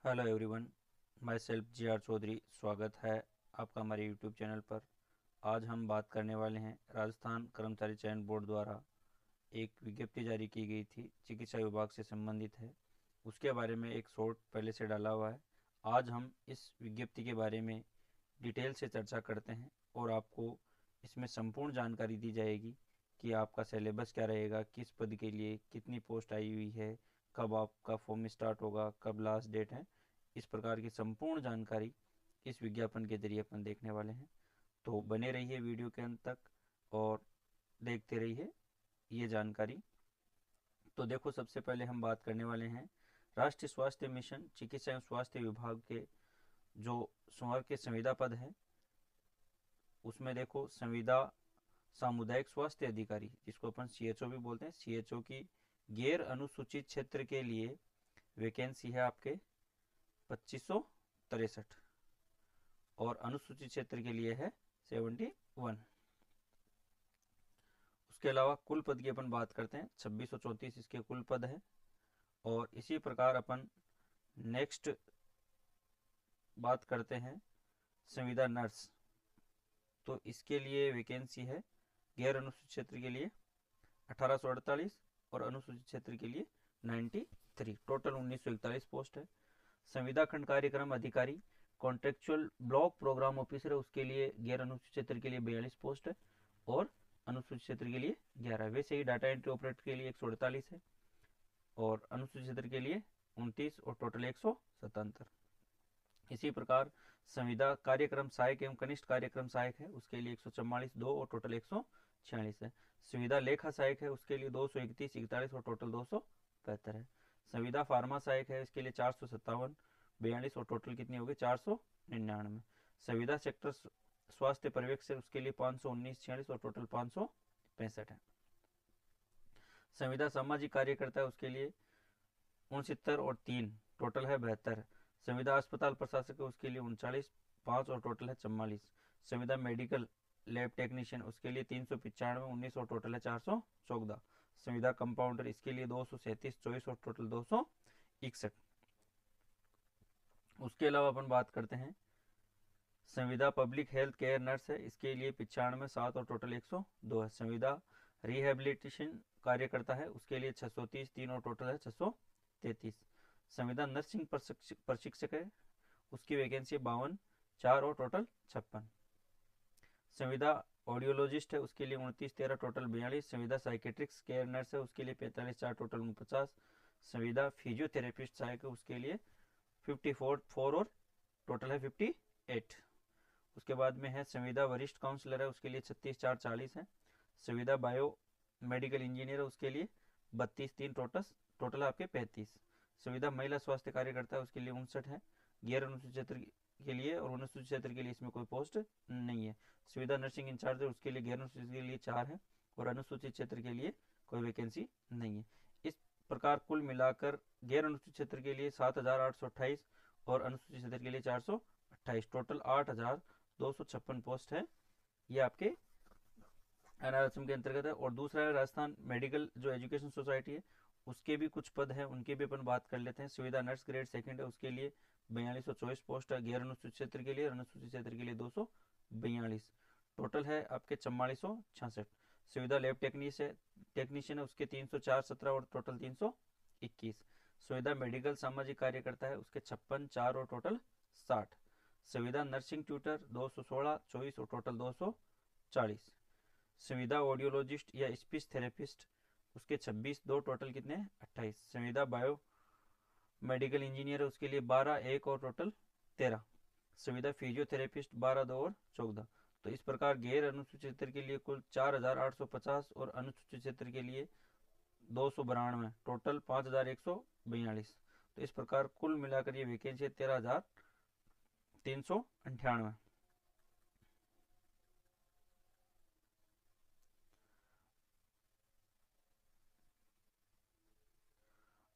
Hello everyone, myself G R Chaudhary. स्वागत है आपका हमारे यूट्यूब चैनल पर। आज हम बात करने वाले हैं राजस्थान कर्मचारी चयन बोर्ड द्वारा एक विज्ञप्ति जारी की गई थी, चिकित्सा विभाग से संबंधित है। उसके बारे में एक शॉर्ट पहले से डाला हुआ है। आज हम इस विज्ञप्ति के बारे में डिटेल से चर्चा करते हैं और आपको इसमें संपूर्ण जानकारी दी जाएगी कि आपका सिलेबस क्या रहेगा, किस पद के लिए कितनी पोस्ट आई हुई है, कब आपका फॉर्म स्टार्ट होगा, कब लास्ट डेट है। इस प्रकार की संपूर्ण जानकारी इस विज्ञापन के जरिए अपन देखने वाले हैं। तो बने रहिए वीडियो के अंत तक और देखते रहिए ये जानकारी। तो देखो, सबसे पहले हम बात करने वाले हैं राष्ट्रीय स्वास्थ्य मिशन चिकित्सा एवं स्वास्थ्य विभाग के जो संवर्ग के संविदा पद है, उसमें देखो संविदा सामुदायिक स्वास्थ्य अधिकारी, जिसको अपन सीएचओ भी बोलते हैं, सीएचओ की गैर अनुसूचित क्षेत्र के लिए वैकेंसी है आपके 2563 और अनुसूचित क्षेत्र के लिए है 71। उसके अलावा कुल पद की अपन बात करते हैं, 2634 इसके कुल पद है। और इसी प्रकार अपन नेक्स्ट बात करते हैं संविदा नर्स। तो इसके लिए वैकेंसी है गैर अनुसूचित क्षेत्र के लिए 1848 और अनुसूचित क्षेत्र के लिए 93। टोटल 1941 पोस्ट है। संविदा खंड कार्यक्रम अधिकारी कॉन्ट्रेक्चुअल ब्लॉक प्रोग्राम ऑफिसर है, उसके लिए गैर अनुसूचित क्षेत्र के लिए 42 पोस्ट है और अनुसूचित क्षेत्र के लिए 11। वैसे ही डाटा एंट्री ऑपरेटर के लिए 148 है और अनुसूचित क्षेत्र के लिए 29 और टोटल 177। इसी प्रकार संविदा कार्यक्रम सहायक एवं कनिष्ठ कार्यक्रम सहायक है, उसके लिए 144 2 और टोटल 146 है। संविदा लेखा सहायक है, उसके लिए 231 41 और टोटल 275 है। संविदा फार्मा सहायक है, इसके लिए 457 42 और टोटल कितनी होगी 499। संविदा सेक्टर स्वास्थ्य पर्यवेक्षक उसके लिए 519 46 और टोटल 565 है। संविदा सामाजिक कार्यकर्ता है, उसके लिए 69 और 3 टोटल है 72। संविदा अस्पताल प्रशासक है, उसके लिए 39 5 और टोटल है 44। संविदा मेडिकल लैब टेक्नीशियन उसके लिए 395 19 और टोटल है 414। संविदा कंपाउंडर इसके लिए 237 24 और टोटल 261। उसके अलावा अपन बात करते हैं संविदा पब्लिक हेल्थ केयर नर्स है, इसके लिए 95 7 और टोटल 102 है। संविदा रिहेबिलिटेशन कार्यकर्ता है, उसके लिए 630 3 और टोटल है 633। संविदा नर्सिंग प्रशिक्षक है, उसकी वैकेंसी 52 4 और टोटल 56। संविदा ऑडियोलॉजिस्ट है, उसके लिए 29 13 टोटल 42। संविदा साइकेट्रिक्स केयर नर्स है, उसके लिए 45 4 टोटल 49। संविदा फिजियोथेरेपिस्ट सहायक है, उसके लिए 54 4 और टोटल है 58। उसके बाद में है संविदा वरिष्ठ काउंसलर है, उसके लिए 36 4 40 है। संविदा बायो मेडिकल इंजीनियर है, उसके लिए 32 3 टोटल आपके 35। संविदा महिला स्वास्थ्य कार्यकर्ता है, उसके लिए 59 है। गैर अनुसूचित क्षेत्र के लिए और अनुसूचित क्षेत्र के लिए इसमें कोई पोस्ट नहीं है। संविदा नर्सिंग इंचार्ज है, उसके लिए गैर अनुसूचित के लिए 4 है और अनुसूचित क्षेत्र के लिए कोई वैकेंसी नहीं है। इस प्रकार कुल मिलाकर गैर अनुसूचित क्षेत्र के लिए 7828 और अनुसूचित क्षेत्र के लिए 428, टोटल 8256 पोस्ट है। ये आपके एनआरएसएम के अंतर्गत है। और दूसरा है राजस्थान मेडिकल जो एजुकेशन सोसाइटी है, उसके भी कुछ पद हैं, उनके भी अपन बात कर लेते हैं। सुविधा नर्स ग्रेड सेकंड है, उसके लिए 4224 पोस्ट है गैर अनुसूचित क्षेत्र के लिए और अनुसूचित क्षेत्र के लिए 242। टोटल है आपके 4466। सुविधा लैब टेक्नीशियन है, उसके 304 17 और टोटल 321। सुविधा मेडिकल सामाजिक कार्यकर्ता है, उसके 56 4 और टोटल 60। सुविधा नर्सिंग ट्यूटर 216 24 और टोटल 240। संविदा ऑडियोलॉजिस्ट या स्पीच थेरेपिस्ट उसके 26 2 टोटल कितने 28। संविदा बायो मेडिकल इंजीनियर है, उसके लिए 12 1 और टोटल 13। संविदा फिजियोथेरेपिस्ट 12 2 और 14। तो इस प्रकार गैर अनुसूचित क्षेत्र के लिए कुल 4850 और अनुसूचित क्षेत्र के लिए 292, टोटल 5142। तो इस प्रकार कुल मिलाकर ये वैकेंसी है 13398।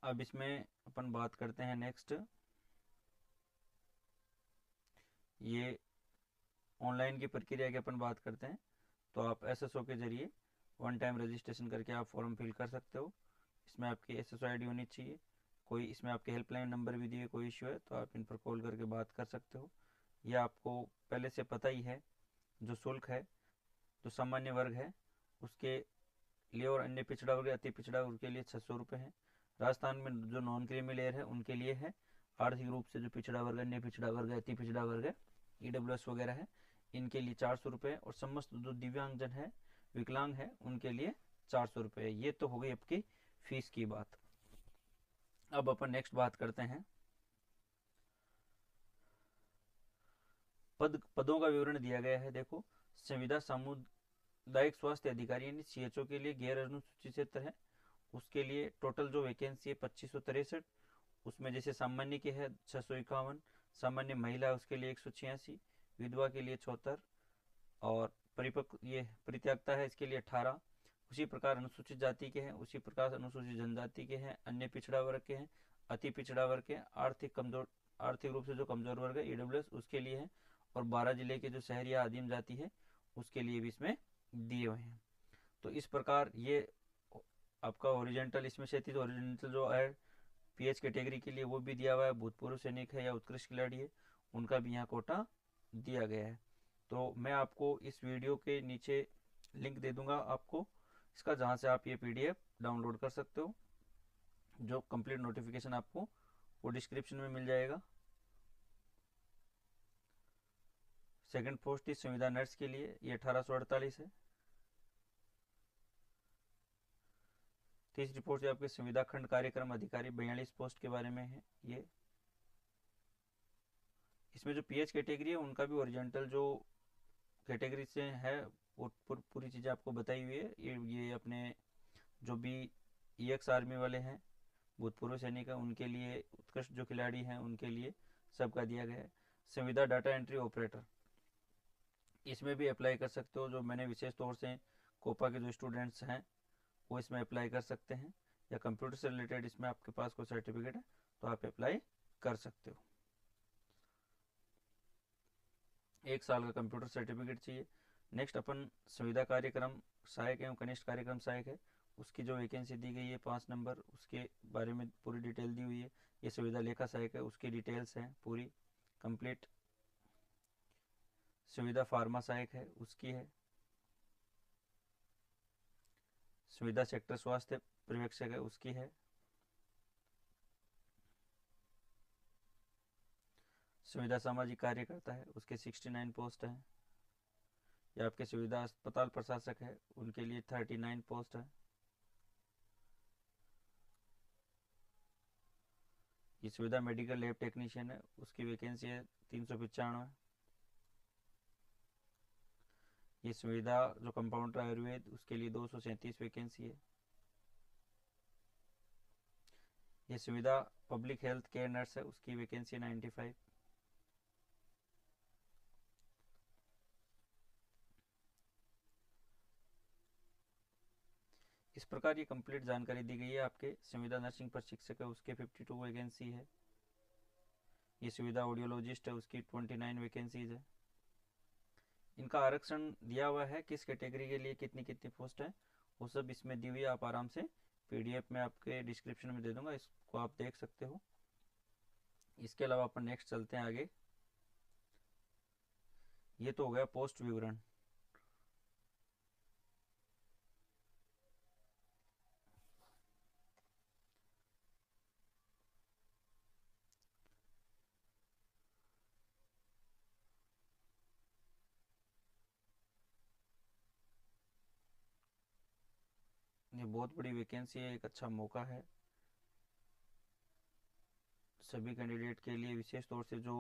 अब इसमें अपन बात करते हैं नेक्स्ट, ये ऑनलाइन की प्रक्रिया की अपन बात करते हैं। तो आप एसएसओ के जरिए वन टाइम रजिस्ट्रेशन करके आप फॉर्म फिल कर सकते हो। इसमें आपकी एसएसओ आईडी होनी चाहिए, कोई इसमें आपके हेल्पलाइन नंबर भी दिए, कोई इश्यू है तो आप इन पर कॉल करके बात कर सकते हो। यह आपको पहले से पता ही है, जो शुल्क है जो सामान्य वर्ग है उसके लिए और अन्य पिछड़ा वर्ग अति पिछड़ा वर्ग के लिए 600 रुपये है। राजस्थान में जो नॉन क्रीमी लेयर है उनके लिए है, आर्थिक रूप से जो पिछड़ा वर्ग, अन्य पिछड़ा वर्ग है, अति पिछड़ा वर्ग है, EWS वगैरह है, इनके लिए 400 रुपये, और समस्त जो दिव्यांगजन है, विकलांग है, उनके लिए 400 रुपये। ये तो हो गई आपकी फीस की बात। अब अपन नेक्स्ट बात करते हैं पदों का विवरण दिया गया है। देखो, संविदा सामुदायिक स्वास्थ्य अधिकारी यानी CHO के लिए गैर अनुसूचित क्षेत्र है, उसके लिए टोटल जो वैकेंसी है 2563। उसमें जैसे सामान्य के है 651, सामान्य महिला उसके लिए 186, विधवा के लिए 74, और परिपक्व ये परित्यागता है इसके लिए 18। उसी प्रकार अनुसूचित जाति के हैं, उसी प्रकार अनुसूचित जनजाति के हैं, अन्य पिछड़ा वर्ग के हैं, अति पिछड़ा वर्ग के, आर्थिक रूप से जो कमजोर वर्ग है EWS उसके लिए है, और 12 जिले के जो शहरी या आदिम जाति है उसके लिए भी इसमें दिए हुए हैं। तो इस प्रकार ये आपका ओरिजेंटल, इसमें क्षैतिज ओरिजेंटल जो है PH कैटेगरी के लिए वो भी दिया हुआ है, भूतपूर्व सैनिक है या उत्कृष्ट खिलाड़ी है उनका भी यहाँ कोटा दिया गया है। तो मैं आपको इस वीडियो के नीचे लिंक दे दूंगा आपको इसका, जहाँ से आप ये PDF डाउनलोड कर सकते हो। जो कंप्लीट नोटिफिकेशन आपको वो डिस्क्रिप्शन में मिल जाएगा। सेकंड पोस्ट थी संविदा नर्स के लिए, ये 1848 है। तीसरी पोस्ट है आपके संविदा खंड कार्यक्रम अधिकारी, 42 पोस्ट के बारे में है ये। इसमें जो PH कैटेगरी है उनका भी ओरिजेंटल जो कैटेगरी से है वो पूरी चीज़ें आपको बताई हुई है। ये अपने जो भी EX आर्मी वाले हैं, भूतपूर्व सैनिक है, उनके लिए, उत्कृष्ट जो खिलाड़ी हैं उनके लिए सबका दिया गया है। संविदा डाटा एंट्री ऑपरेटर, इसमें भी अप्लाई कर सकते हो। जो मैंने विशेष तौर से कोपा के जो स्टूडेंट्स हैं वो इसमें अप्लाई कर सकते हैं, या कंप्यूटर से रिलेटेड इसमें आपके पास कोई सर्टिफिकेट है तो आप अप्लाई कर सकते हो। 1 साल का कंप्यूटर सर्टिफिकेट चाहिए। नेक्स्ट अपन संविदा कार्यक्रम सहायक एवं कनिष्ठ कार्यक्रम सहायक है, उसकी जो वैकेंसी दी गई है 5 नंबर, उसके बारे में पूरी डिटेल दी हुई है। ये संविदा लेखा सहायक है, उसकी डिटेल्स हैं पूरी कंप्लीट। संविदा फार्मा सहायक है, उसकी है। संविदा सेक्टर स्वास्थ्य पर्यवेक्षक है, उसकी है। संविदा सामाजिक कार्यकर्ता है, उसके 69 पोस्ट हैं। या आपके सुविधा अस्पताल प्रशासक है, उनके लिए 39 पोस्ट है। ये सुविधा मेडिकल लैब टेक्नीशियन है, उसकी वैकेंसी है 395। ये सुविधा जो कंपाउंडर आयुर्वेद, उसके लिए 237 वैकेंसी है। ये सुविधा पब्लिक हेल्थ केयर नर्स है, उसकी वैकेंसी 95। इस प्रकार ये कंप्लीट जानकारी दी गई है। आपके संविदा नर्सिंग प्रशिक्षक है, उसके 52 वैकेंसी है। ये सुविधा ऑडियोलॉजिस्ट है, उसकी 29 वैकेंसीज है। इनका आरक्षण दिया हुआ है, किस कैटेगरी के लिए कितनी कितनी पोस्ट है वो सब इसमें दी हुई है। आप आराम से PDF में आपके डिस्क्रिप्शन में दे दूंगा, इसको आप देख सकते हो। इसके अलावा अपन नेक्स्ट चलते हैं आगे। ये तो हो गया पोस्ट विवरण। ये बहुत बड़ी वैकेंसी है, एक अच्छा मौका है सभी कैंडिडेट के लिए, विशेष तौर से जो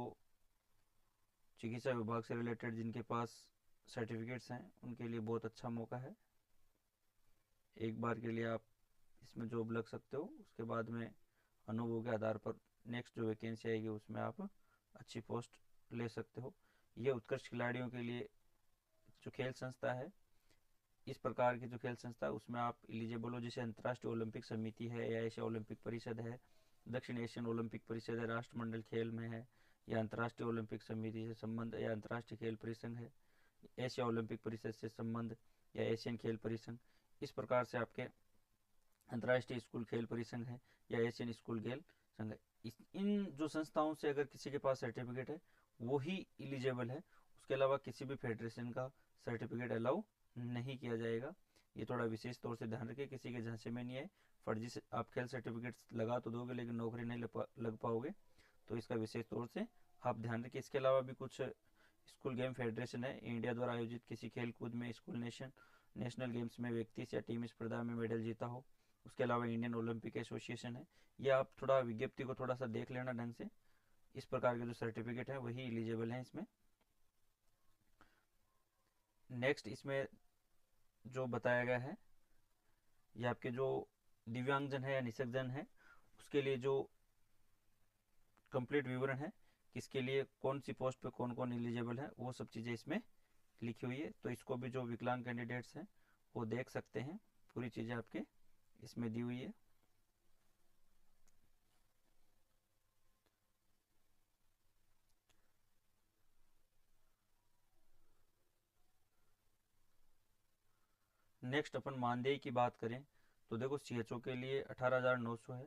चिकित्सा विभाग से रिलेटेड जिनके पास सर्टिफिकेट्स हैं उनके लिए बहुत अच्छा मौका है। एक बार के लिए आप इसमें जॉब लग सकते हो, उसके बाद में अनुभव के आधार पर नेक्स्ट जो वैकेंसी आएगी उसमें आप अच्छी पोस्ट ले सकते हो। ये उत्कृष्ट खिलाड़ियों के लिए जो खेल संस्था है, इस प्रकार की जो खेल संस्था है उसमें आप एलिजिबल हो, जैसे अंतर्राष्ट्रीय ओलंपिक समिति है, या एशिया ओलंपिक परिषद है, दक्षिण एशियन ओलंपिक परिषद है, राष्ट्रमंडल खेल में है, या अंतर्राष्ट्रीय ओलंपिक समिति से संबंध, या अंतर्राष्ट्रीय खेल परिसंघ है, एशिया ओलंपिक परिषद से संबंध, या एशियन खेल परिसंघ। इस प्रकार से आपके अंतर्राष्ट्रीय स्कूल खेल परिसंघ है, या एशियन स्कूल खेल इन जो संस्थाओं से अगर किसी के पास सर्टिफिकेट है वो ही एलिजिबल है, उसके अलावा किसी भी फेडरेशन का सर्टिफिकेट अलाउ नहीं किया जाएगा। ये थोड़ा विशेष तौर से ध्यान रखें, किसी के झांसे में नहीं है। फर्जी से आप खेल सर्टिफिकेट लगा तो दोगे लेकिन नौकरी नहीं लग पाओगे, तो इसका विशेष तौर से आप ध्यान रखें। इसके अलावा भी कुछ स्कूल गेम फेडरेशन है, इंडिया द्वारा आयोजित किसी खेल कूद में स्कूल नेशनल गेम्स में व्यक्ति या टीम स्पर्धा में मेडल जीता हो। उसके अलावा इंडियन ओलंपिक एसोसिएशन है। ये आप थोड़ा विज्ञप्ति को थोड़ा सा देख लेना ढंग से, इस प्रकार के जो सर्टिफिकेट है वही एलिजिबल हैं इसमें। नेक्स्ट इसमें जो बताया गया है, ये आपके जो दिव्यांगजन है या निःशक्तजन है उसके लिए जो कंप्लीट विवरण है, किसके लिए कौन सी पोस्ट पे कौन कौन एलिजिबल है, वो सब चीज़ें इसमें लिखी हुई है। तो इसको भी जो विकलांग कैंडिडेट्स हैं वो देख सकते हैं, पूरी चीज़ें आपके इसमें दी हुई है। नेक्स्ट अपन मानदेय की बात करें तो देखो CHO के लिए 18,900 है,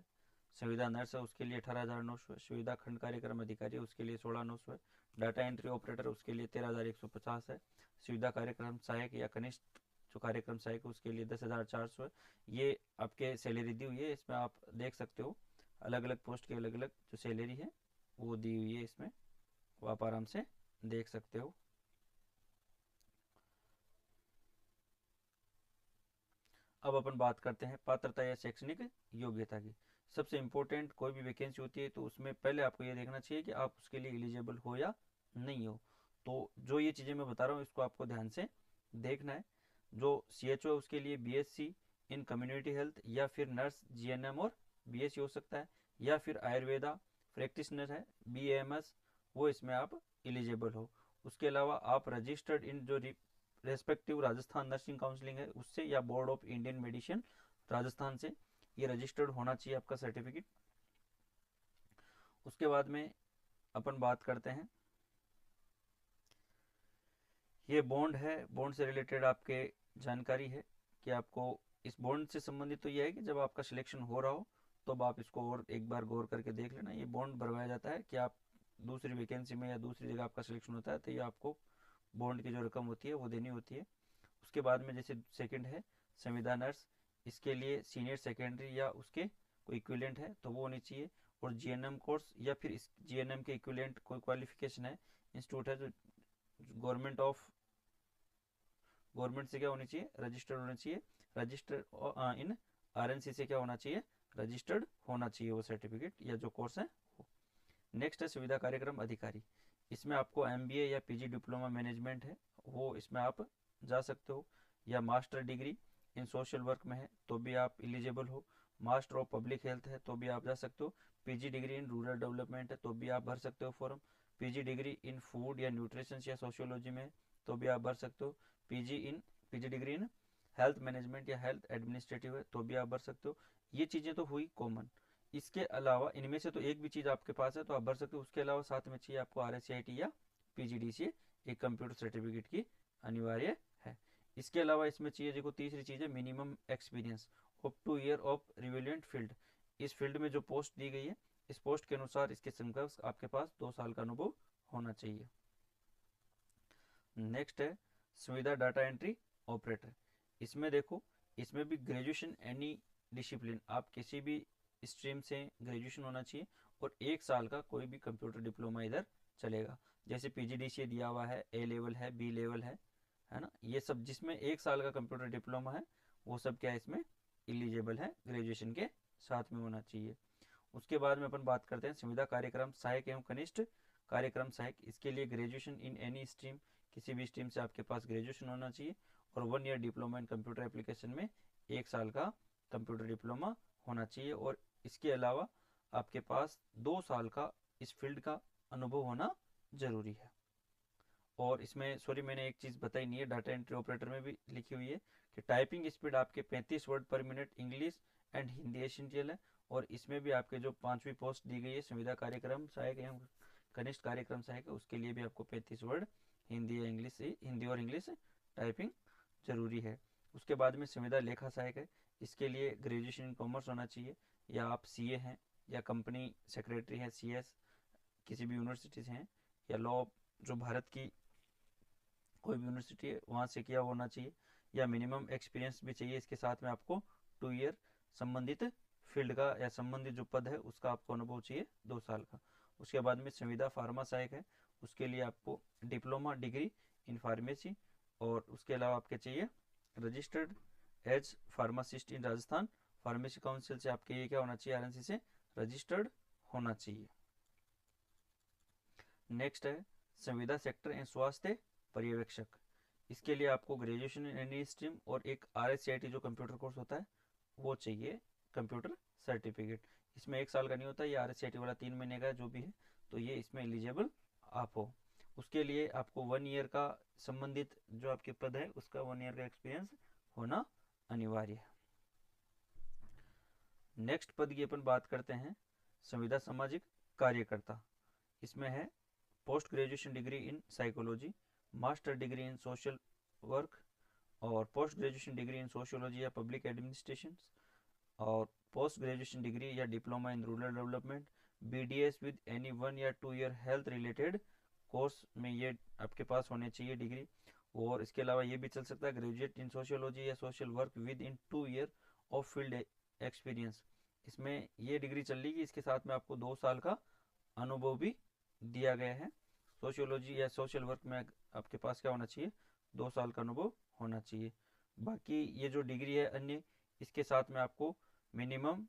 संविदा नर्स है उसके लिए 18,900 है, सुविधा खंड कार्यक्रम अधिकारी उसके लिए 16,900 है, डाटा एंट्री ऑपरेटर उसके लिए 13,150 है, सुविधा कार्यक्रम सहायक या कनिष्ठ जो कार्यक्रम सहायक है उसके लिए 10,400 है। ये आपके सैलरी दी हुई है, इसमें आप देख सकते हो अलग अलग पोस्ट की अलग अलग जो सैलरी है वो दी हुई है, इसमें वो आप आराम से देख सकते हो। अब अपन बात करते हैं पात्रता या शैक्षणिक योग्यता की। सबसे इम्पोर्टेंट कोई भी वैकेंसी होती है तो उसमें पहले आपको ये देखना चाहिए कि आप उसके लिए एलिजिबल हो या नहीं हो। तो जो ये चीज़ें मैं बता रहा हूँ इसको आपको ध्यान से देखना है। जो CHO है उसके लिए BSc इन कम्युनिटी हेल्थ या फिर नर्स GNM और BSc हो सकता है, या फिर आयुर्वेदा प्रैक्टिशनर है BAMS, वो इसमें आप एलिजिबल हो। उसके अलावा आप रजिस्टर्ड इन जो रेस्पेक्टिव राजस्थान नर्सिंग काउंसिलिंग है उससे या board of Indian medicine Rajasthan से ये रजिस्टर्ड होना चाहिए आपका सर्टिफिकेट। उसके बाद में अपन बात करते हैं, ये बॉन्ड है, बॉन्ड से रिलेटेड आपके जानकारी है कि आपको इस बॉन्ड से संबंधित तो ये है कि जब आपका सिलेक्शन हो रहा हो तब आप इसको और एक बार गौर करके देख लेना। ये बॉन्ड भरवाया जाता है कि आप दूसरी वैकेंसी में या दूसरी जगह आपका सिलेक्शन होता है तो ये आपको बॉन्ड की जो रकम होती है वो देनी होती है। उसके बाद में जैसे सेकंड है संविदा नर्स, इसके लिए सीनियर सेकेंडरी या उसके कोई इक्विलेंट है तो वो होनी चाहिए, और GNM कोर्स या फिर इस GNM के इक्विलेंट कोई क्वालिफिकेशन है, इंस्टीट्यूट है जो गवर्नमेंट से क्या होनी चाहिए, रजिस्टर्ड होना चाहिए। रजिस्टर्ड इन RNC से क्या होना चाहिए, रजिस्टर्ड होना चाहिए वो सर्टिफिकेट या जो कोर्स है। नेक्स्ट है सुविधा कार्यक्रम अधिकारी, इसमें आपको MBA या PG डिप्लोमा मैनेजमेंट है वो इसमें आप जा सकते हो, या master degree in social work में है तो भी आप एलिजिबल हो, मास्टर ऑफ पब्लिक हेल्थ है तो भी आप जा सकते हो, PG degree in rural development है तो भी आप भर सकते हो form, PG degree in food या न्यूट्रिशन या सोशियोलॉजी में तो भी आप भर सकते हो, PG degree in health management या हेल्थ एडमिनिस्ट्रेटिव है तो भी आप भर सकते हो। ये चीज़ें तो हुई कॉमन। इसके अलावा इनमें से तो एक भी चीज़ आपके पास है तो आप भर सकते हो, उसके अलावा साथ में चाहिए आपको RSCIT या PGDCA एक कंप्यूटर सर्टिफिकेट की अनिवार्य है। इसके अलावा इसमें चाहिए देखो तीसरी चीज़ है minimum experience of 2 year of relevant field. इस फील्ड में जो पोस्ट दी गई है इस पोस्ट के अनुसार इसके समकक्ष आपके पास 2 साल का अनुभव होना चाहिए। नेक्स्ट है सुविधा डाटा एंट्री ऑपरेटर, इसमें देखो इसमें भी ग्रेजुएशन एनी डिसिप्लिन, आप किसी भी स्ट्रीम से ग्रेजुएशन होना चाहिए और 1 साल का कोई भी कंप्यूटर डिप्लोमा इधर चलेगा। जैसे PGDCA दिया हुआ है, A लेवल है, B लेवल है ना, ये सब जिसमें 1 साल का कंप्यूटर डिप्लोमा है वो सब क्या है इसमें एलिजिबल है, ग्रेजुएशन के साथ में होना चाहिए। उसके बाद में अपन बात करते हैं सुविधा कार्यक्रम सहायक एवं कनिष्ठ कार्यक्रम सहायक, इसके लिए ग्रेजुएशन इन एनी स्ट्रीम, किसी भी स्ट्रीम से आपके पास ग्रेजुएशन होना चाहिए, और 1 year diploma in computer application में 1 साल का कंप्यूटर डिप्लोमा होना चाहिए, और इसके अलावा आपके पास 2 साल का इस फील्ड का अनुभव होना जरूरी है। और इसमें सॉरी मैंने एक चीज़ बताई नहीं है, डाटा एंट्री ऑपरेटर में भी लिखी हुई है कि टाइपिंग स्पीड आपके 35 वर्ड पर minute English and Hindi essential है, और इसमें भी आपके जो 5वीं पोस्ट दी गई है सुविधा कार्यक्रम सहायक एवं कनिष्ठ कार्यक्रम सहायक है उसके लिए भी आपको 35 वर्ड हिंदी या इंग्लिश से हिंदी और इंग्लिश टाइपिंग जरूरी है। उसके बाद में सुविधा लेखा सहायक है, इसके लिए ग्रेजुएशन इन कॉमर्स होना चाहिए, या आप CA हैं या कंपनी सेक्रेटरी है, CS किसी भी यूनिवर्सिटी से हैं, या लॉ जो भारत की कोई भी यूनिवर्सिटी है वहाँ से किया होना चाहिए, या मिनिमम एक्सपीरियंस भी चाहिए इसके साथ में आपको 2 ईयर संबंधित फील्ड का या संबंधित जो पद है उसका आपको अनुभव चाहिए 2 साल का। उसके बाद में संविदा फार्मा सहायक है, उसके लिए आपको डिप्लोमा डिग्री इन फार्मेसी, और उसके अलावा आपके चाहिए registered as pharmacist in Rajasthan pharmacy council से आपके ये क्या होना चाहिए, RNC से रजिस्टर्ड होना चाहिए। नेक्स्ट है संविदा सेक्टर एंड स्वास्थ्य पर्यवेक्षक, इसके लिए आपको ग्रेजुएशन इन एनी स्ट्रीम और एक RSCIT जो कंप्यूटर कोर्स होता है वो चाहिए, कंप्यूटर सर्टिफिकेट। इसमें 1 साल का नहीं होता, ये RSCIT वाला 3 महीने का जो भी है, तो ये इसमें एलिजिबल आप हो। उसके लिए आपको 1 ईयर का संबंधित जो आपके पद है उसका 1 ईयर का एक्सपीरियंस होना अनिवार्य है। नेक्स्ट पद की अपन बात करते हैं संविदा सामाजिक कार्यकर्ता, इसमें है post graduation degree in psychology, master degree in social work, और post graduation degree in sociology या पब्लिक एडमिनिस्ट्रेशन, और पोस्ट ग्रेजुएशन डिग्री या diploma in rural development, BDS with any 1 या 2 ईयर हेल्थ रिलेटेड कोर्स में ये आपके पास होने चाहिए डिग्री। और इसके अलावा ये भी चल सकता है ग्रेजुएट इन सोशियोलॉजी या social work with in 2 year of field experience, इसमें ये डिग्री चल रही है, इसके साथ में आपको 2 साल का अनुभव भी दिया गया है। सोशियोलॉजी या सोशल वर्क में आपके पास क्या होना चाहिए, 2 साल का अनुभव होना चाहिए। बाकी ये जो डिग्री है अन्य, इसके साथ में आपको मिनिमम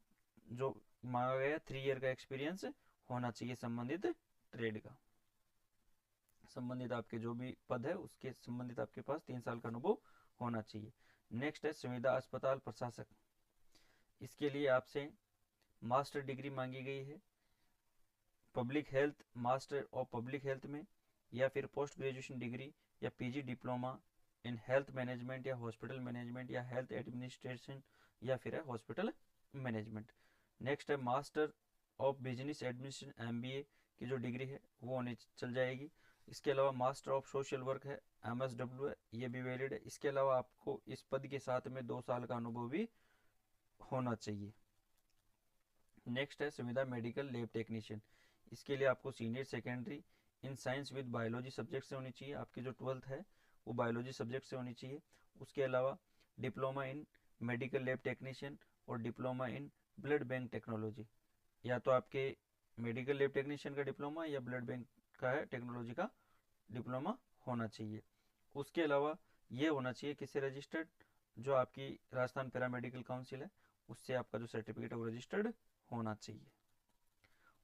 जो मांगा गया 3 ईयर का एक्सपीरियंस होना चाहिए संबंधित ट्रेड का, संबंधित आपके जो भी पद है उसके संबंधित आपके पास 3 साल का अनुभव होना चाहिए। नेक्स्ट है संविदा अस्पताल प्रशासक, इसके लिए आपसे मास्टर डिग्री मांगी गई है public health, master of public health में, या फिर पोस्ट ग्रेजुएशन डिग्री या PG diploma in health management या हॉस्पिटल मैनेजमेंट या हेल्थ एडमिनिस्ट्रेशन या फिर है हॉस्पिटल मैनेजमेंट। नेक्स्ट है master of business administration MBA की जो डिग्री है वो होनी चल जाएगी। इसके अलावा मास्टर ऑफ सोशल वर्क है MSW है, ये भी वैलिड है। इसके अलावा आपको इस पद के साथ में 2 साल का अनुभव भी होना चाहिए। नेक्स्ट है संविदा मेडिकल लैब टेक्नीशियन, इसके लिए आपको senior secondary in science with biology subject से होनी चाहिए, आपकी जो 12th है वो बायोलॉजी सब्जेक्ट से होनी चाहिए। उसके अलावा diploma in medical lab technician और diploma in blood bank technology, या तो आपके मेडिकल लैब टेक्नीशियन का डिप्लोमा या ब्लड बैंक का है टेक्नोलॉजी का डिप्लोमा होना चाहिए। उसके अलावा ये होना चाहिए किससे रजिस्टर्ड, जो आपकी राजस्थान पैरामेडिकल काउंसिल है उससे आपका जो सर्टिफिकेट है वो रजिस्टर्ड होना चाहिए।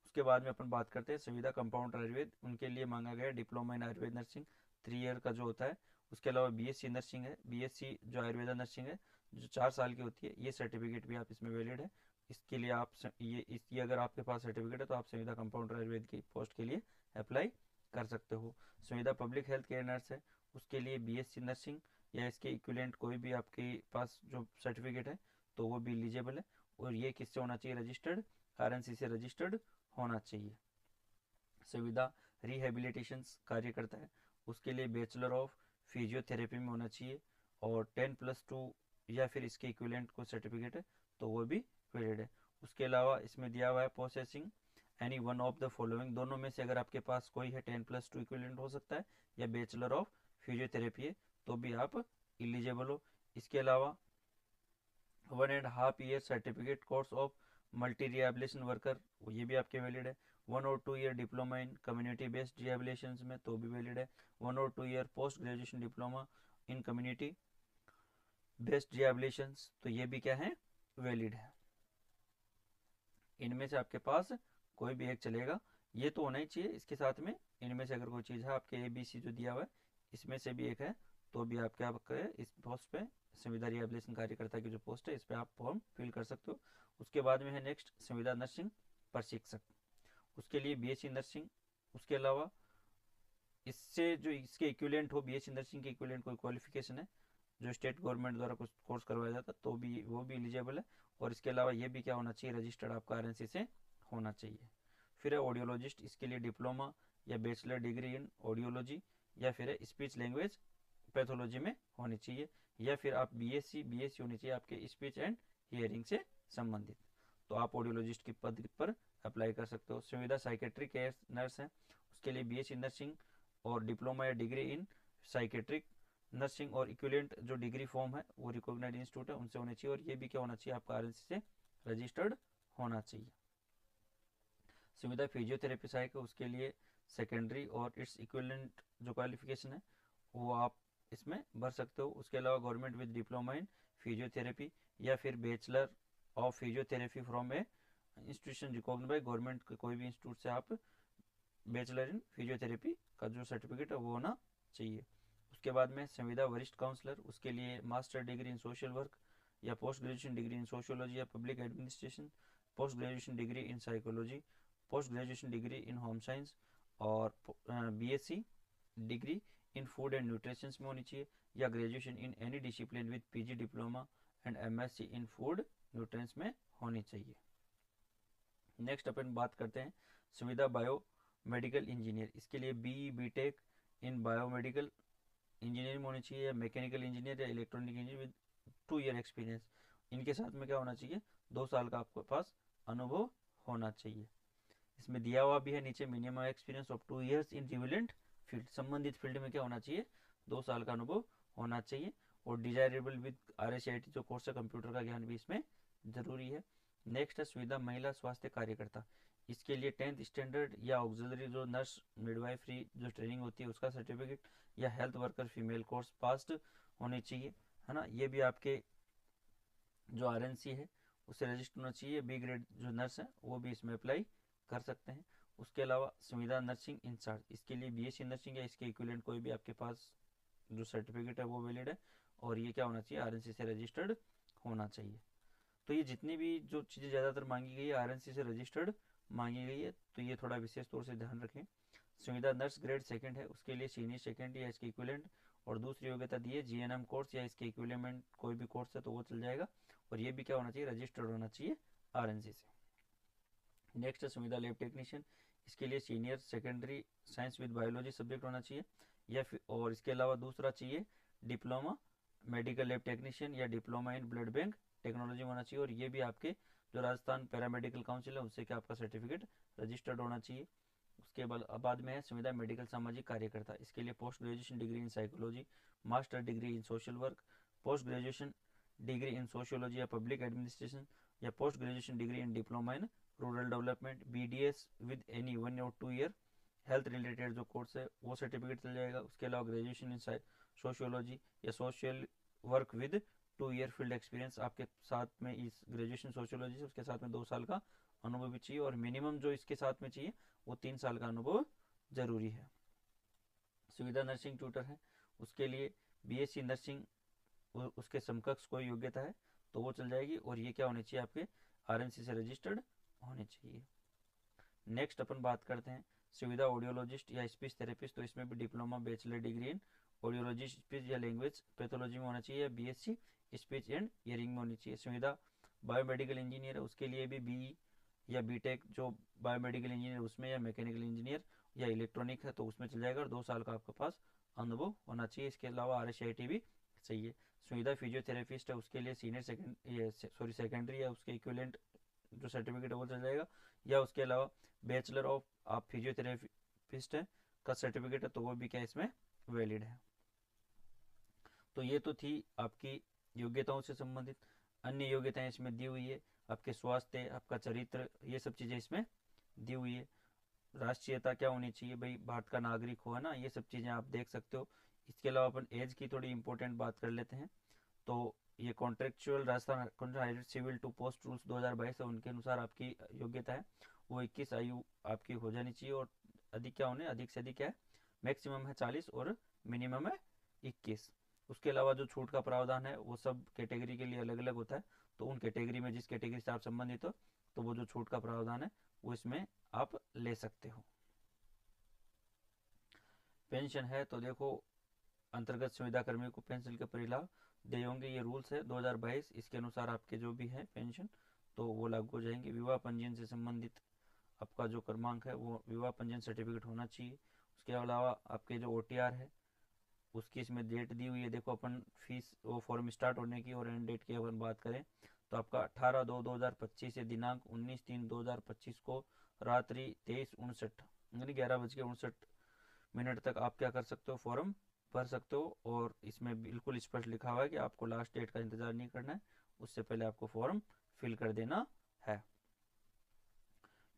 उसके बाद में अपन बात करते हैं संविदा कंपाउंडर आयुर्वेद, उनके लिए मांगा गया diploma in Ayurveda nursing 3 year का जो होता है। उसके अलावा BSc नर्सिंग है, BSc जो आयुर्वेदा नर्सिंग है जो 4 साल की होती है, ये सर्टिफिकेट भी आप इसमें वैलिड है। इसके लिए आप ये अगर आपके पास सर्टिफिकेट है तो आप संविदा कंपाउंडर आयुर्वेद की पोस्ट के लिए अप्लाई कर सकते हो। संविदा पब्लिक हेल्थ केयर नर्स है, उसके लिए BSc नर्सिंग या इसके इक्विलेंट कोई भी आपके पास जो सर्टिफिकेट है तो वो भी एलिजिबल है। और ये किससे होना चाहिए, रजिस्टर्ड RNC से रजिस्टर्ड होना चाहिए। संविदा रिहेबिलिटेशन कार्य करता है, उसके लिए बैचलर ऑफ फिजियोथेरेपी में होना चाहिए और 10+2 या फिर इसके इक्विवेलेंट को सर्टिफिकेट है तो वो भी वैलिड है। उसके अलावा इसमें दिया हुआ है processing any one of the following, दोनों में से अगर आपके पास कोई है 10+2 इक्विवेलेंट हो सकता है या बैचलर ऑफ फिजियोथेरेपी है तो भी आप एलिजिबल हो। इसके अलावा 1.5 year certificate course of multi rehabilitation worker, ये भी आपके वैलिड है। 1 और 2 year diploma in community based rehabilitation में तो भी वैलिड है। 1 और 2 year post graduation diploma in community based rehabilitation तो ये भी क्या है, वैलिड है। इनमें से आपके पास कोई भी एक चलेगा, ये तो होना ही चाहिए। इसके साथ में इनमें से अगर कोई चीज़ है आपके ABC जो दिया हुआ है इसमें से भी एक है तो भी आप क्या करें, इस पोस्ट पे संविदा रिहेबिलिटेशन कार्यकर्ता की जो पोस्ट है इस पर आप फॉर्म फिल कर सकते हो। उसके बाद में है नेक्स्ट संविदा नर्सिंग प्रशिक्षक, उसके लिए BSc नर्सिंग, उसके अलावा इससे जो इसके इक्विवेलेंट हो BSc नर्सिंग के इक्विवेलेंट कोई क्वालिफिकेशन है जो स्टेट गवर्नमेंट द्वारा कुछ कोर्स करवाया जाता तो भी वो भी एलिजिबल है। और इसके अलावा ये भी क्या होना चाहिए, रजिस्टर्ड आपका RNC से होना चाहिए। फिर है ऑडियोलॉजिस्ट, इसके लिए डिप्लोमा या बैचलर डिग्री इन ऑडियोलॉजी या फिर है स्पीच लैंग्वेज पैथोलॉजी में होनी चाहिए, या फिर आप BSc होनी चाहिए आपके स्पीच एंड हियरिंग से संबंधित। तो आप ऑडियोलॉजिस्ट की पद पर अप्लाई कर सकते हो। संविदा साइकेट्रिक केयर नर्स है, उसके लिए बीएससी नर्सिंग और डिप्लोमा या डिग्री इन साइकेट्रिक नर्सिंग और इक्विवेलेंट जो डिग्री फॉर्म है वो रिकॉग्नाइज्ड इंस्टीट्यूट है उनसे होने चाहिए, और ये भी क्या होना चाहिए आपका आरएनसी से रजिस्टर्ड होना चाहिए। संविदा फिजियोथेरेपी सहायक है, उसके लिए सेकेंडरी और इट्स इक्विवेलेंट जो क्वालिफिकेशन है वो आप इसमें भर सकते हो। उसके अलावा government with diploma in physiotherapy या फिर bachelor of physiotherapy from a institution recognized by government के कोई भी इंस्टीट्यूट से आप बैचलर इन फिजियोथेरेपी का जो सर्टिफिकेट है वो होना चाहिए। उसके बाद में संविदा वरिष्ठ काउंसलर, उसके लिए master degree in social work या post graduation degree in sociology या public administration, post graduation degree in psychology, post graduation degree in home science और BSc degree in food and nutrition में होनी चाहिए, या graduation in any discipline with PG diploma and MSc in food nutrients में होनी चाहिए। Next अपन बात करते हैं संविदा बायो मेडिकल इंजीनियर, इसके लिए बी बीटेक इन बायोमेडिकल इंजीनियरिंग होनी चाहिए, या मैकेनिकल इंजीनियर या electronic engineer with 2 year experience. इनके साथ में क्या होना चाहिए, 2 साल का आपके पास अनुभव होना चाहिए। इसमें दिया हुआ भी है नीचे minimum experience of 2 years in relevant field, संबंधित फील्ड में क्या होना चाहिए 2 साल का अनुभव होना चाहिए, और डिजायरेबल विद RSIT जो कोर्स है कंप्यूटर का ज्ञान भी इसमें जरूरी है। नेक्स्ट है सुविधा महिला स्वास्थ्य कार्यकर्ता, इसके लिए 10th स्टैंडर्ड या ऑक्सिलरी जो नर्स मिडवाइफरी जो ट्रेनिंग होती है उसका सर्टिफिकेट, या health worker female course passed होनी चाहिए, है ना। ये भी आपके जो आरएनसी है उससे रजिस्टर होना चाहिए। बी ग्रेड जो नर्स है वो भी इसमें अप्लाई कर सकते हैं। उसके अलावा संविदा नर्सिंग इंचार्ज, इसके लिए बीएससी नर्सिंग या इसके इक्विवेलेंट कोई भी आपके पास जो सर्टिफिकेट है वो वैलिड है, और ये क्या होना चाहिए आरएनसी से रजिस्टर्ड होना चाहिए। तो ये जितनी भी जो चीज़ें ज़्यादातर मांगी गई है आरएनसी से रजिस्टर्ड मांगी गई है, तो ये थोड़ा विशेष तौर से ध्यान रखें। संविदा नर्स ग्रेड सेकंड है, उसके लिए सीनियर सेकेंड या इसके इक्विवेलेंट, और दूसरी योग्यता दी है जीएनएम कोर्स या इसके इक्विवेलेंट कोई भी कोर्स है तो वो चल जाएगा, और ये भी क्या होना चाहिए रजिस्टर्ड होना चाहिए आरएनसी से। नेक्स्ट है संविदा लैब टेक्नीशियन, इसके लिए senior secondary science with biology subject होना चाहिए, या फिर और इसके अलावा दूसरा चाहिए डिप्लोमा मेडिकल लैब टेक्नीशियन या diploma in blood bank technology होना चाहिए, और ये भी आपके जो राजस्थान पैरामेडिकल काउंसिल है उससे क्या आपका सर्टिफिकेट रजिस्टर्ड होना चाहिए। उसके बाद में है संविदा मेडिकल सामाजिक कार्यकर्ता, इसके लिए post graduation degree in psychology, master degree in social work, post graduation degree in sociology या पब्लिक एडमिनिस्ट्रेशन, या post graduation degree in diploma in rural development, BDS with any 1 और 2 ईयर हेल्थ रिलेटेड जो course है वो certificate चल जाएगा। उसके अलावा ग्रेजुएशन इन सोशियोलॉजी या social work with 2 year field experience आपके साथ में, इस ग्रेजुएशन सोशियोलॉजी से उसके साथ में 2 साल का अनुभव भी चाहिए, और मिनिमम जो इसके साथ में चाहिए वो 3 साल का अनुभव जरूरी है। सुविधा नर्सिंग ट्यूटर है, उसके लिए बीएससी नर्सिंग उसके समकक्ष कोई योग्यता है तो वो चल जाएगी, और ये क्या होनी चाहिए आपके आरएनसी से रजिस्टर्ड होने चाहिए। नेक्स्ट अपन बात करते हैं सुविधा ऑडियोलॉजिस्ट या स्पीच थेरेपिस्ट, तो इसमें भी diploma bachelor degree in audiology speech या लैंग्वेज पैथोलॉजी में होना चाहिए, या बीएससी स्पीच एंड हियरिंग में होनी चाहिए। सुविधा बायोमेडिकल इंजीनियर है, उसके लिए भी बी या बीटेक जो बायोमेडिकल इंजीनियर उसमें, या मैकेनिकल इंजीनियर या इलेक्ट्रॉनिक है तो उसमें चल जाएगा, और 2 साल का आपके पास अनुभव होना चाहिए। इसके अलावा RSIT भी चाहिए। सुविधा फिजियोथेरेपिस्ट है, उसके लिए सीनियर सेकेंडरी या उसके इक्विवेलेंट जो सर्टिफिकेट है वो चल जाएगा, या उसके अलावा बैचलर ऑफ आप फिजियोथेरेपिस्ट है का सर्टिफिकेट है तो वो भी क्या इसमें वैलिड है। तो ये तो थी आपकी योग्यताओं से संबंधित। अन्य योग्यताएं इसमें दी हुई है, आपके स्वास्थ्य, आपका चरित्र, ये सब चीज़ें इसमें दी हुई है। राष्ट्रीयता क्या होनी चाहिए, भाई भारत का नागरिक हो, है ना, ये सब चीज़ें आप देख सकते हो। इसके अलावा अपन एज की थोड़ी इंपॉर्टेंट बात कर लेते हैं। तो ये contractual Rajasthan hire civil to post rules 2022 है, उनके अनुसार आपकी योग्यता है वो 21 आयु आपकी हो जानी चाहिए, और अधिक क्या होने, अधिक से अधिक क्या है मैक्सिमम है 40 और मिनिमम है 21। उसके अलावा जो छूट का प्रावधान है वो सब कैटेगरी के लिए अलग अलग होता है, तो उन कैटेगरी में जिस कैटेगरी से आप संबंधित हो तो वो जो छूट का प्रावधान है वो इसमें आप ले सकते हो। पेंशन है तो देखो अंतर्गत संविदा कर्मियों को पेंशन के परिलाभ दे होंगे, ये रूल्स है 2022, इसके अनुसार आपके जो भी है पेंशन तो वो लागू हो जाएंगे। विवाह पंजीयन से संबंधित आपका जो क्रमांक है वो विवाह पंजीयन सर्टिफिकेट होना चाहिए। उसके अलावा आपके जो OTR है उसकी इसमें डेट दी हुई है, देखो अपन फीस वो फॉर्म स्टार्ट होने की और एंड डेट की अपन बात करें तो आपका 18/2/2025 से दिनांक 19/3/2025 को रात्रि 23:59 यानी 11:59 तक आप क्या कर सकते हो, फॉर्म भर सकते हो। और इसमें बिल्कुल स्पष्ट लिखा हुआ है कि आपको लास्ट डेट का इंतज़ार नहीं करना है, उससे पहले आपको फॉर्म फिल कर देना है।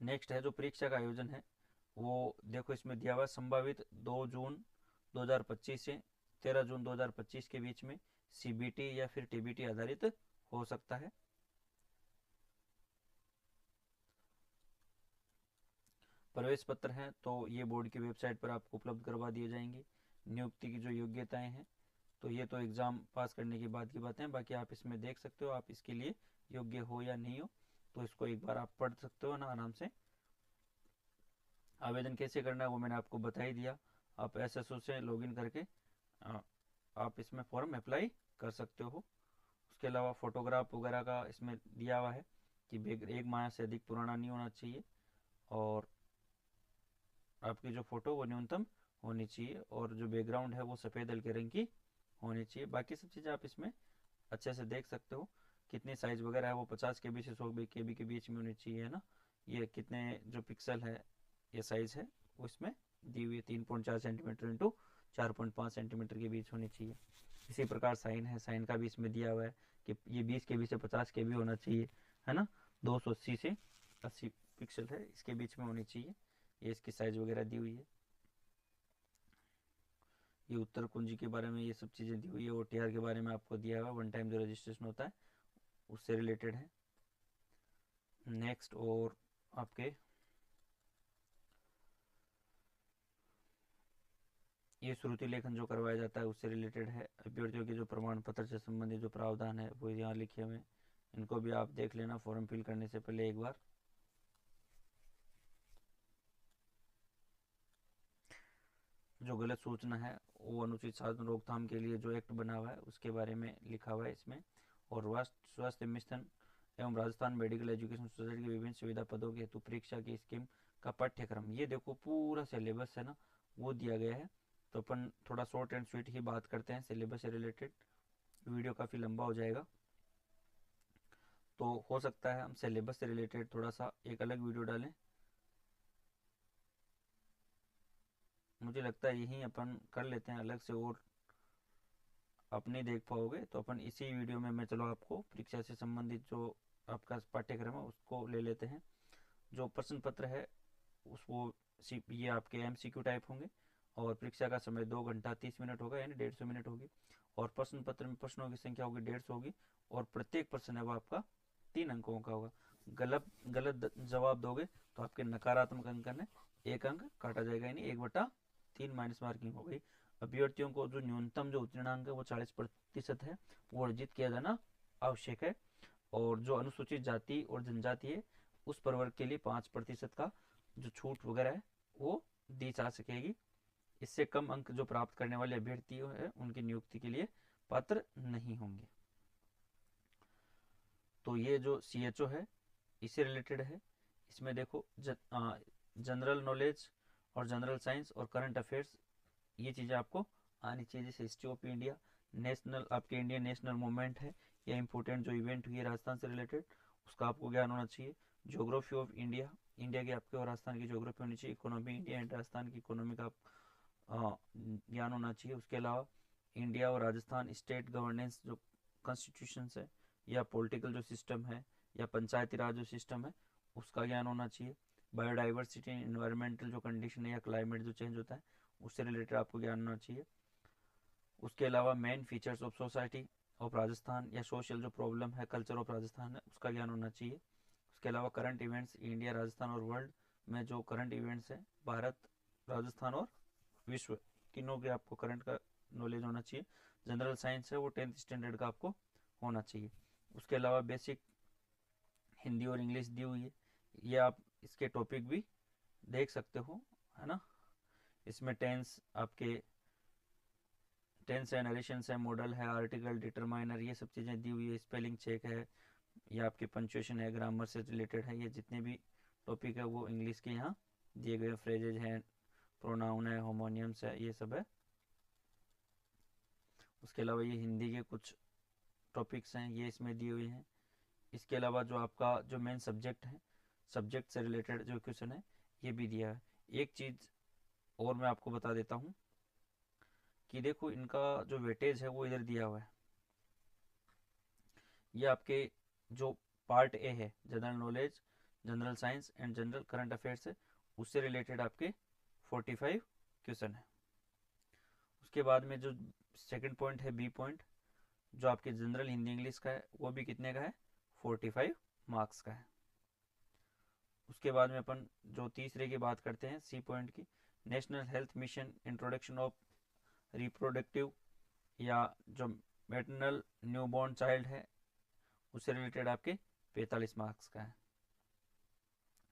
नेक्स्ट है जो परीक्षा का आयोजन है, वो देखो इसमें दिया हुआ है, संभावित 2 जून 2025 से 13 जून 2025 के बीच में सीबीटी या फिर टीबीटी आधारित हो सकता है। प्रवेश पत्र हैं तो ये बोर्ड की वेबसाइट पर आपको उपलब्ध करवा दिए जाएंगे। नियुक्ति की जो योग्यताएं हैं, तो ये तो एग्ज़ाम पास करने के बाद की बातें हैं, बाकी आप इसमें देख सकते हो आप इसके लिए योग्य हो या नहीं हो, तो इसको एक बार आप पढ़ सकते हो ना आराम से। आवेदन कैसे करना है वो मैंने आपको बता ही दिया। आप एसएसओ से लॉगिन करके आप इसमें फॉर्म अप्लाई कर सकते हो। उसके अलावा फ़ोटोग्राफ वगैरह का इसमें दिया हुआ है कि बैग 1 माह से अधिक पुराना नहीं होना चाहिए, और आपकी जो फ़ोटो वो न्यूनतम होनी चाहिए, और जो बैकग्राउंड है वो सफ़ेद हल्के रंग की होनी चाहिए। बाकी सब चीज़ें आप इसमें अच्छे से देख सकते हो। कितनी साइज़ वगैरह है वो 50 KB से 100 KB के बीच में होनी चाहिए, है ना। ये कितने जो पिक्सल है, ये साइज़ है वो इसमें दी हुई है, 3.4 सेंटीमीटर इंटू 4.5 सेंटीमीटर के बीच होनी चाहिए। इसी प्रकार साइन है, साइन का भी इसमें दिया हुआ है कि ये 20 KB से 50 KB होना चाहिए, है ना। 280 से 80 पिक्सल है, इसके बीच में होनी चाहिए। ये इसकी साइज़ वगैरह दी हुई है। ये उत्तर कुंजी के बारे में ये सब चीज़ें दी हुई है। OTR के बारे में आपको दिया हुआ है, 1 टाइम जो रजिस्ट्रेशन होता है उससे रिलेटेड है। नेक्स्ट, और आपके ये श्रुति लेखन जो करवाया जाता है उससे रिलेटेड है। अभ्यर्थियों के जो प्रमाण पत्र से संबंधित जो प्रावधान है वो यहाँ लिखे हुए हैं, इनको भी आप देख लेना फॉर्म फिल करने से पहले एक बार। जो गलत सूचना है वो अनुचित साधन रोकथाम के लिए जो एक्ट बना हुआ है उसके बारे में लिखा हुआ है इसमें। और स्वास्थ्य मिशन एवं राजस्थान मेडिकल एजुकेशन सोसाइटी के विभिन्न सुविधा पदों के हेतु परीक्षा की स्कीम का पाठ्यक्रम, ये देखो पूरा सिलेबस है ना वो दिया गया है। तो अपन थोड़ा शॉर्ट एंड स्वीट ही बात करते हैं सिलेबस से रिलेटेड, वीडियो काफ़ी लंबा हो जाएगा। तो हो सकता है हम सिलेबस से रिलेटेड थोड़ा सा एक अलग वीडियो डालें, मुझे लगता है यही अपन कर लेते हैं अलग से, और आप नहीं देख पाओगे तो अपन इसी वीडियो में मैं चलो आपको परीक्षा से संबंधित जो आपका पाठ्यक्रम है उसको ले लेते हैं। जो प्रश्न पत्र है उसको ये आपके MCQ टाइप होंगे, और परीक्षा का समय 2 घंटा 30 मिनट होगा यानी 150 मिनट होगी। और प्रश्न पत्र में प्रश्नों की संख्या होगी 150 होगी, और प्रत्येक प्रश्न है वो आपका 3 अंकों का होगा। गलत गलत जवाब दोगे तो आपके नकारात्मक अंकन है, 1 अंक काटा जाएगा, यानी 1/3 माइनस मार्किंग हो गई। अभ्यर्थियों को जो न्यूनतम जो उत्तीर्णांक है वो 40% है, वो अर्जित किया जाना आवश्यक है। और जो अनुसूचित जाति और जनजाति है उस प्रवर्ग के लिए 5% का जो छूट वगैरह है वो दी जा सकेगी। इससे कम अंक जो प्राप्त करने वाले अभ्यर्थी है उनकी नियुक्ति के लिए पात्र नहीं होंगे। तो ये जो CHO है इससे रिलेटेड है। इसमें देखो जनरल नॉलेज और जनरल साइंस और करंट अफेयर्स ये चीज़ें आपको आनी चाहिए, जैसे हिस्ट्री ऑफ इंडिया, नेशनल आपके इंडियन नेशनल मूवमेंट है या इंपॉर्टेंट जो इवेंट हुई है राजस्थान से रिलेटेड उसका आपको ज्ञान होना चाहिए। ज्योग्राफी ऑफ इंडिया, इंडिया की आपके और राजस्थान की ज्योग्राफी होनी चाहिए। इकोनॉमी इंडिया एंड राजस्थान की इकोनॉमी का ज्ञान होना चाहिए। उसके अलावा इंडिया और राजस्थान स्टेट गवर्नेंस जो कॉन्स्टिट्यूशन है या पॉलिटिकल जो सिस्टम है या पंचायती राज जो सिस्टम है उसका ज्ञान होना चाहिए। बायोडाइवर्सिटी, इन्वायरमेंटल जो कंडीशन है या क्लाइमेट जो चेंज होता है उससे रिलेटेड आपको ज्ञान होना चाहिए। उसके अलावा main features of society of Rajasthan या सोशल जो प्रॉब्लम है कल्चर ऑफ राजस्थान है उसका ज्ञान होना चाहिए। उसके अलावा करंट इवेंट्स इंडिया, राजस्थान और वर्ल्ड में जो करंट इवेंट्स हैं भारत, राजस्थान और विश्व, तीनों के आपको करंट का नॉलेज होना चाहिए। जनरल साइंस है वो 10th स्टैंडर्ड का आपको होना चाहिए। उसके अलावा बेसिक हिंदी और इंग्लिश दी हुई है, ये आप इसके टॉपिक भी देख सकते हो, है ना। इसमें टेंस आपके टेंस है, नरेशंस है, मॉडल है, आर्टिकल, डिटरमाइनर, ये सब चीज़ें दी हुई है। स्पेलिंग चेक है, ये आपके पंचुएशन है, ग्रामर से रिलेटेड है। ये जितने भी टॉपिक है वो इंग्लिश के यहाँ दिए गए, फ्रेजेज हैं, प्रोनाउन है, होमोनियम्स है, ये सब है। उसके अलावा ये हिंदी के कुछ टॉपिक्स हैं ये इसमें दिए हुए हैं। इसके अलावा जो आपका जो मेन सब्जेक्ट है, सब्जेक्ट से रिलेटेड जो क्वेश्चन है ये भी दिया है। एक चीज़ और मैं आपको बता देता हूँ कि देखो इनका जो वेटेज है वो इधर दिया हुआ है। ये आपके जो पार्ट ए है, general knowledge, general science and general current affairs है, उससे रिलेटेड आपके 45 क्वेश्चन है। उसके बाद में जो सेकंड पॉइंट है, बी पॉइंट, जो आपके जनरल हिंदी इंग्लिश का है, वो भी कितने का है, 45 मार्क्स का है। उसके बाद में अपन जो तीसरे की बात करते हैं, सी पॉइंट की, national health mission introduction of reproductive या जो मैटरनल न्यूबॉर्न चाइल्ड है, उससे रिलेटेड आपके 45 मार्क्स का है।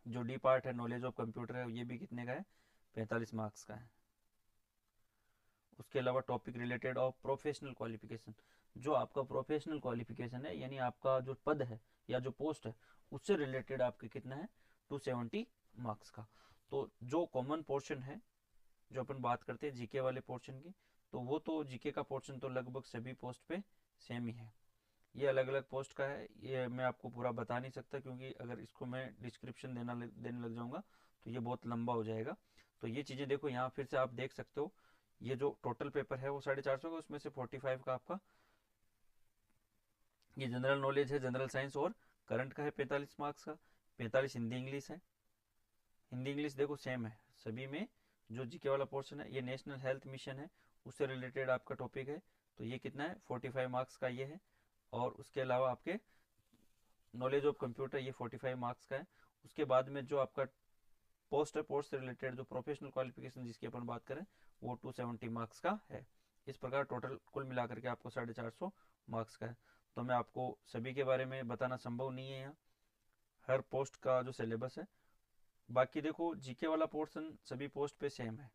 जो डी पार्ट है, नॉलेज ऑफ कंप्यूटर है, ये भी कितने का है, 45 मार्क्स का है। उसके अलावा topic related of professional qualification, जो आपका प्रोफेशनल क्वालिफिकेशन है, यानी आपका जो पद है या जो पोस्ट है, उससे रिलेटेड आपके कितना है, 270 मार्क्स का। तो जो कॉमन पोर्शन है, जो अपन बात करते हैं जीके वाले पोर्शन की, तो वो तो जीके का पोर्शन तो लगभग सभी पोस्ट पे सेम ही है। ये अलग अलग पोस्ट का है, ये मैं आपको पूरा बता नहीं सकता, क्योंकि अगर इसको मैं डिस्क्रिप्शन देने लग जाऊंगा तो ये बहुत लंबा हो जाएगा। तो ये चीज़ें देखो, यहाँ फिर से आप देख सकते हो, ये जो टोटल पेपर है वो 450 का, उसमें से 45 का आपका ये जनरल नॉलेज है, जनरल साइंस और करंट का है 45 मार्क्स का। 45 हिंदी इंग्लिश है। हिंदी इंग्लिश देखो सेम है सभी में। जो जीके वाला पोर्शन है, ये नेशनल हेल्थ मिशन है, उससे रिलेटेड आपका टॉपिक है, तो ये कितना है, 45 मार्क्स का ये है। और उसके अलावा आपके नॉलेज ऑफ कंप्यूटर, ये 45 मार्क्स का है। उसके बाद में जो आपका पोस्ट है, पोस्ट से रिलेटेड जो प्रोफेशनल क्वालिफिकेशन जिसकी अपन बात करें, वो 270 मार्क्स का है। इस प्रकार टोटल कुल मिलाकर के आपको 450 मार्क्स का है। तो मैं आपको सभी के बारे में बताना संभव नहीं है यहाँ, हर पोस्ट का जो सिलेबस है। बाकी देखो जीके वाला पोर्शन सभी पोस्ट पे सेम है।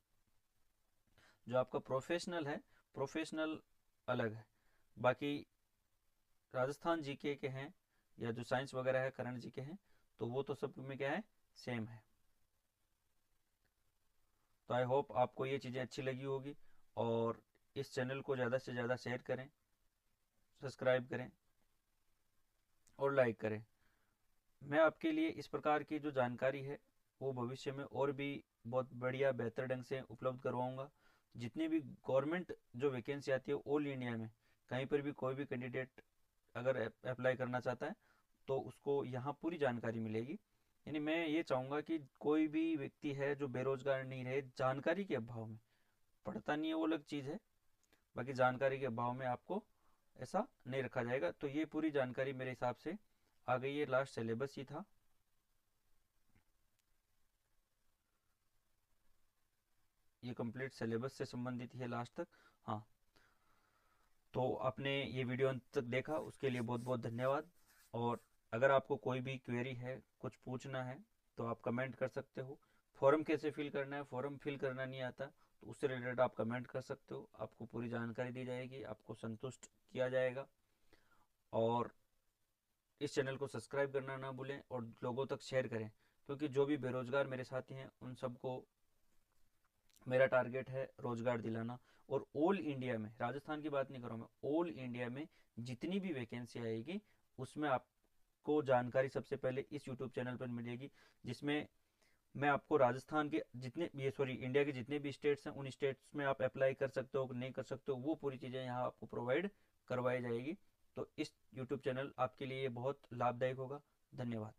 जो आपका प्रोफेशनल है, प्रोफेशनल अलग है। बाकी राजस्थान जीके के हैं या जो साइंस वगैरह है, करंट जीके हैं, तो वो तो सब में क्या है, सेम है। तो आई होप आपको ये चीज़ें अच्छी लगी होगी, और इस चैनल को ज़्यादा से ज़्यादा शेयर करें, सब्सक्राइब करें और लाइक करें। मैं आपके लिए इस प्रकार की जो जानकारी है वो भविष्य में और भी बहुत बढ़िया बेहतर ढंग से उपलब्ध करवाऊंगा। जितनी भी गवर्नमेंट जो वैकेंसी आती है ऑल इंडिया में, कहीं पर भी कोई भी कैंडिडेट अगर अप्लाई करना चाहता है तो उसको यहाँ पूरी जानकारी मिलेगी। यानी मैं ये चाहूँगा कि कोई भी व्यक्ति है जो बेरोजगार नहीं रहे जानकारी के अभाव में, पढ़ता नहीं है वो अलग चीज़ है, बाकी जानकारी के अभाव में आपको ऐसा नहीं रखा जाएगा। तो ये पूरी जानकारी मेरे हिसाब से आ गई है, लास्ट सिलेबस ही था। ये कंप्लीट सिलेबस से संबंधित है लास्ट तक। हाँ, तो आपने ये वीडियो अंत तक देखा उसके लिए बहुत बहुत धन्यवाद। और अगर आपको कोई भी क्वेरी है, कुछ पूछना है, तो आप कमेंट कर सकते हो। फॉर्म कैसे फिल करना है, फॉर्म फिल करना नहीं आता तो उससे रिलेटेड आप कमेंट कर सकते हो, आपको पूरी जानकारी दी जाएगी, आपको संतुष्ट किया जाएगा। और इस चैनल को सब्सक्राइब करना ना भूलें और लोगों तक शेयर करें, क्योंकि जो भी बेरोजगार मेरे साथी हैं उन सबको मेरा टारगेट है रोजगार दिलाना। और ऑल इंडिया में, राजस्थान की बात नहीं कर रहा हूँ मैं, ऑल इंडिया में जितनी भी वैकेंसी आएगी उसमें आपको जानकारी सबसे पहले इस यूट्यूब चैनल पर मिलेगी, जिसमें मैं आपको राजस्थान के जितने ये सॉरी इंडिया के जितने भी स्टेट्स हैं, उन स्टेट्स में आप अप्लाई कर सकते हो नहीं कर सकते हो, वो पूरी चीज़ें यहाँ आपको प्रोवाइड करवाई जाएगी। तो इस यूट्यूब चैनल आपके लिए बहुत लाभदायक होगा। धन्यवाद।